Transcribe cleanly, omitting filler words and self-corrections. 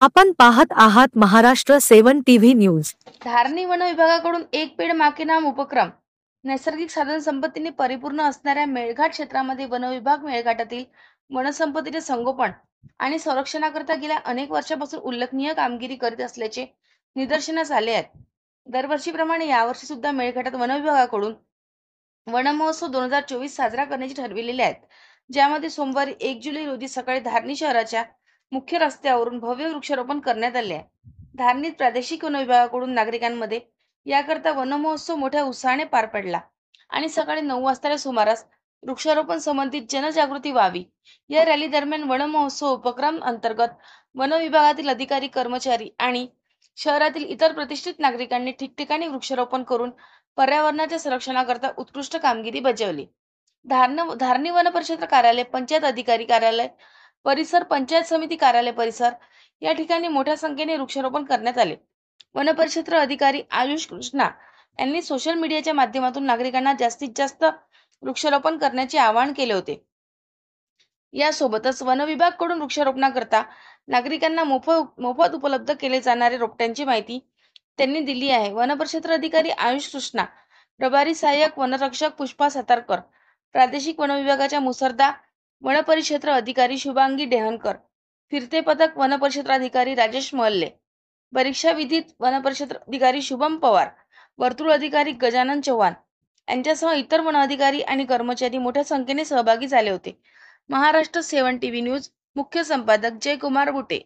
आपण पाहत आहात Maharashtra 7 TV news. Dharni one विभागाकडून एक पेड माँ के नाम उपक्रम। नैसर्गिक साधन संपत्तीने परिपूर्ण असणाऱ्या मेळघाट क्षेत्रामध्ये वन विभाग मेळघाटातील वनसंपत्तीचे संगोपन आणि संरक्षणाकरता गेल्या अनेक वर्षांपासून उल्लेखनीय कामगिरी करीत असल्याचे निदर्शनास आले आहे। दरवर्षीप्रमाणे यावर्षी सुद्धा मेळघाटात वन विभागाकडून वन महोत्सव 2024 साजरा करण्याचे ठरविलेले आहेत, ज्यामध्ये सोमवारी 1 जुलै रोजी सकाळी धारणी शहराच्या मुख्य रस्त्यावरून भव्य वृक्षारोपण करण्यात आले आहे। धारणीत प्रादेशिक वन विभागाकडून नागरिकांमध्ये याकरता वन महोत्सव मोठ्या उत्साहाने पार पडला आणि सकाळी 9 वाजताच्या सुमारास वृक्षारोपण संबंधित जनजागृती व्हावी या रॅली दरम्यान वन महोत्सव उपक्रम अंतर्गत वन विभागातील अधिकारी, कर्मचारी आणि शहरातील इतर प्रतिष्ठित नागरिकांनी ठिकठिकाणी वृक्षारोपण करून पर्यावरणाच्या संरक्षणाकरता उत्कृष्ट कामगिरी बजावली। धारणी वन परिक्षेत्र कार्यालय, पंचायत अधिकारी कार्यालय परिसर, पंचायत समिती कार्यालय परिसर या ठिकाणी मोठ्या संख्येने वृक्षारोपण करण्यात आले। वन परिक्षेत्र अधिकारी आयुष कृष्णा यांनी सोशल मीडियाच्या माध्यमातून नागरिकांना जास्तीत जास्त वृक्षारोपण करण्याचे आवाहन केले होते। यासोबतच वन विभागाकडून वृक्षारोपणाकरता नागरिकांना मोफत उपलब्ध केले जाणारे रोपट्यांची माहिती त्यांनी दिली आहे। वन परिक्षेत्र अधिकारी आयुष कृष्णा, प्रभारी सहाय्यक वनरक्षक पुष्पा सातारकर, प्रादेशिक वन विभागाच्या मुसर्दा वन परिक्षेत्र अधिकारी शुभांगी डेहनकर, फिरते पथक वन परिक्षेत्र अधिकारी राजेश मल्ले, परीक्षा विधीत वन परिक्षेत्र अधिकारी शुभम पवार, वर्तुळ अधिकारी गजानन चव्हाण यांच्यासह इतर वन अधिकारी आणि कर्मचारी मोठ्या संख्येने सहभागी झाले होते। महाराष्ट्र 7 टीव्ही न्यूज मुख्य संपादक जयकुमार बुटे।